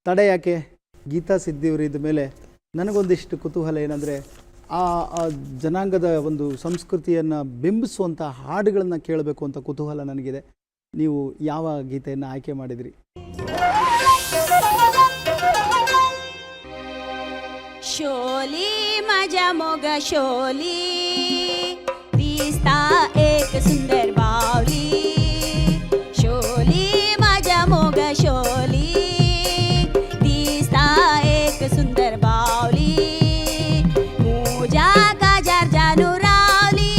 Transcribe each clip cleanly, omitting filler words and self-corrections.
ತಡೆ ಯಾಕೆ ಗೀತಾ ಸಿದ್ದಿಯವರಿದ್ದ ಮೇಲೆ ನನಗೊಂದಿಷ್ಟು ಕುತೂಹಲ ಏನಂದರೆ ಆ ಜನಾಂಗದ ಒಂದು ಸಂಸ್ಕೃತಿಯನ್ನು ಬಿಂಬಿಸುವಂಥ ಹಾಡುಗಳನ್ನು ಕೇಳಬೇಕು ಅಂತ ಕುತೂಹಲ ನನಗಿದೆ. ನೀವು ಯಾವ ಗೀತೆಯನ್ನು ಆಯ್ಕೆ ಮಾಡಿದ್ರಿ? शोली माझ्या मोग शोली दिसता एक सुंदर बावली शोली माझ्या मोग शोली दिसता एक सुंदर बावली मुजा काजार जानू रावली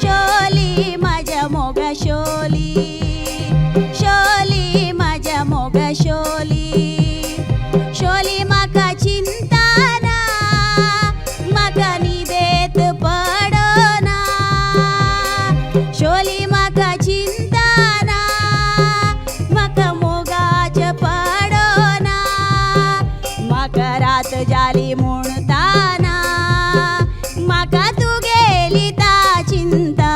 शोली माझ्या मोग शोली शोली माझ्या मोग शोली शोली माका चिंता शोली माका चिंताना माका मोगाच पडोना माका रात जाली म्हणताना माका तू गेली ता चिंता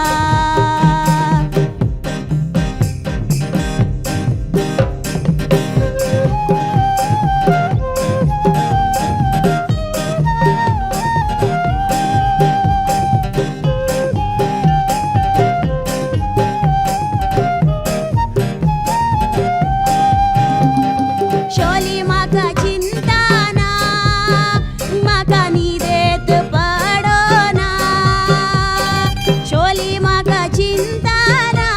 शोली माका चिंताना माका निदेत पडोना शोली माका चिंताना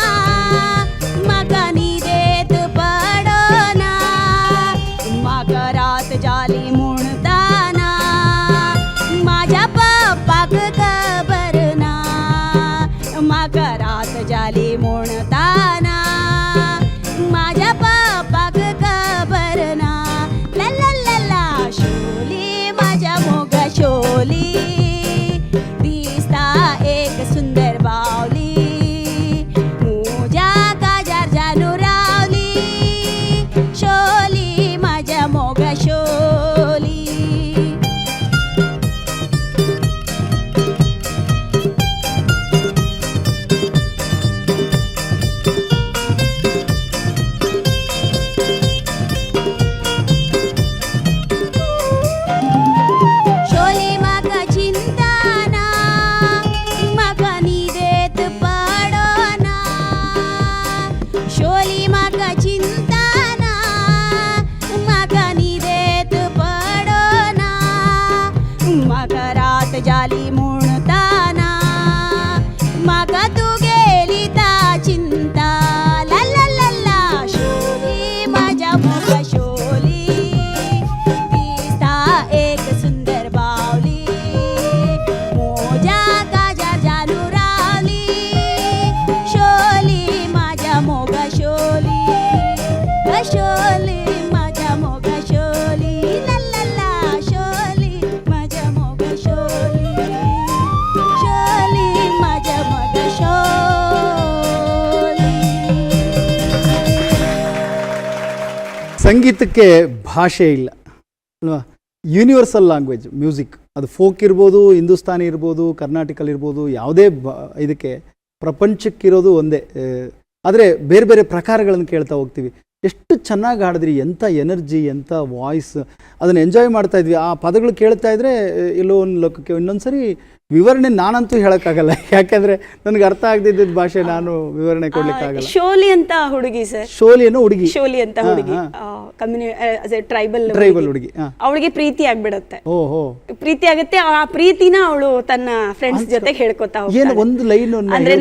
माका निदेत पडोना माका रात जाली म्हणताना माझ्या पप्पाक खबर ना माका रात जाली म्हणताना माझ्या पप्पाक खबर ना ला ला ला ला शोली माझ्या मोग शोली दिसता एक सुंदर बावली मुजा काजार जानू रावली शोली माझ्या मोग शोली शोली माका चिंताना माका निदेत पडोना माका रात जाली म्हणताना माका तू गेली ता चिंता ला ला ला ला शोली माझ्या मोग शोली दिसता एक सुंदर बावली मोजा काजार जानू रावली शोली माझ्या मोग शोली माझ्या मोग शोली ला ला ला शोली माझ्या मोग शोली माझ्या मोग शोली. ಸಂಗೀತಕ್ಕೆ ಭಾಷೆ ಇಲ್ಲ ಅಲ್ವಾ? Universal language music. ಅದು ಫೋಕ್ ಇರ್ಬೋದು, ಹಿಂದೂಸ್ತಾನಿ ಇರ್ಬೋದು, ಕರ್ನಾಟಿಕಲ್ ಇರ್ಬೋದು, ಯಾವುದೇ ಇದಕ್ಕೆ ಪ್ರಪಂಚಕ್ಕಿರೋದು ಒಂದೇ. ಆದರೆ ಬೇರೆ ಬೇರೆ ಪ್ರಕಾರಗಳನ್ನು ಕೇಳ್ತಾ ಹೋಗ್ತೀವಿ. ಎಷ್ಟು ಚೆನ್ನಾಗಿ ಹಾಡಿದ್ರಿ, ಎಂಥ ಎನರ್ಜಿ, ಎಂಥ ವಾಯ್ಸ್, ಅದನ್ನು ಎಂಜಾಯ್ ಮಾಡ್ತಾ ಇದ್ವಿ. ಆ ಪದಗಳು ಕೇಳ್ತಾ ಇದ್ರೆ ಎಲ್ಲೋ ಒಂದು ಲೋಕಕ್ಕೆ. ಇನ್ನೊಂದ್ಸರಿ ವಿವರಣೆ ನಾನಂತೂ ಹೇಳೋಕ್ಕಾಗಲ್ಲ, ಯಾಕೆಂದರೆ ನನಗೆ ಅರ್ಥ ಆಗದಿದ್ದ ಭಾಷೆ ನಾನು ವಿವರಣೆ ಕೊಡ್ಲಿಕ್ಕಾಗಲ್ಲ. ಶೋಲಿ ಅಂತ ಹುಡುಗಿ ಸರ್, ಶೋಲಿ ಅನ್ನೋ ಹುಡುಗಿ, ಶೋಲಿ ಅಂತ ಹುಡುಗಿ ಟ್ರೈಬಲ್ ಹುಡುಗಿ, ಅವಳಿಗೆ ಪ್ರೀತಿ ಆಗ್ಬಿಡತ್ತೆ. ಓಹೋ, ಪ್ರೀತಿ ಆಗುತ್ತೆ. ಆ ಪ್ರೀತಿನ ಅವಳು ತನ್ನ ಫ್ರೆಂಡ್ಸ್ ಜೊತೆ ಹೇಳ್ಕೊತಾ ಏನು ಒಂದು ಲೈನ್ ಅಂದ್ರೆ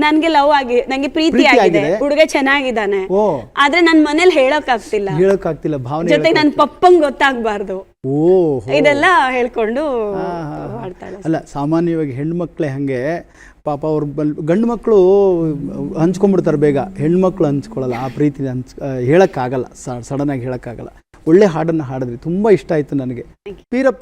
ನನ್ಗೆ ಲವ್ ಆಗಿ ನಂಗೆ ಪ್ರೀತಿ ಆಗಿದೆ, ಹುಡುಗ ಚೆನ್ನಾಗಿದ್ದಾನೆ, ಆದ್ರೆ ನನ್ ಮನೇಲಿ ಹೇಳೋಕ್ಕಾಗ್ತಿಲ್ಲ, ಭಾವನೆ ಜೊತೆ ನನ್ ಪಪ್ಪಂಗ್ ಗೊತ್ತಾಗ್ಬಾರ್ದು, ಇದೆಲ್ಲ ಹೇಳ್ಕೊಂಡು ಮಾಡ್ತಾಳೆ. ಅಲ್ಲ, ಸಾಮಾನ್ಯವಾಗಿ ಹೆಣ್ಮಕ್ಳೇ ಹಂಗೆ ಪಾಪ. ಅವ್ರು ಗಂಡು ಮಕ್ಕಳು ಹಂಚ್ಕೊಂಡ್ಬಿಡ್ತಾರೆ ಬೇಗ, ಹೆಣ್ಮಕ್ಳು ಹಂಚ್ಕೊಳ್ಳಲ್ಲ. ಆ ಪ್ರೀತಿ ಹೇಳೋಕ್ಕಾಗಲ್ಲ, ಸಡನ್ನಾಗಿ ಹೇಳೋಕ್ಕಾಗಲ್ಲ. ಒಳ್ಳೆ ಹಾಡನ್ನು ಹಾಡಿದ್ರಿ, ತುಂಬ ಇಷ್ಟ ಆಯಿತು ನನಗೆ. ಪೀರಪ್ಪ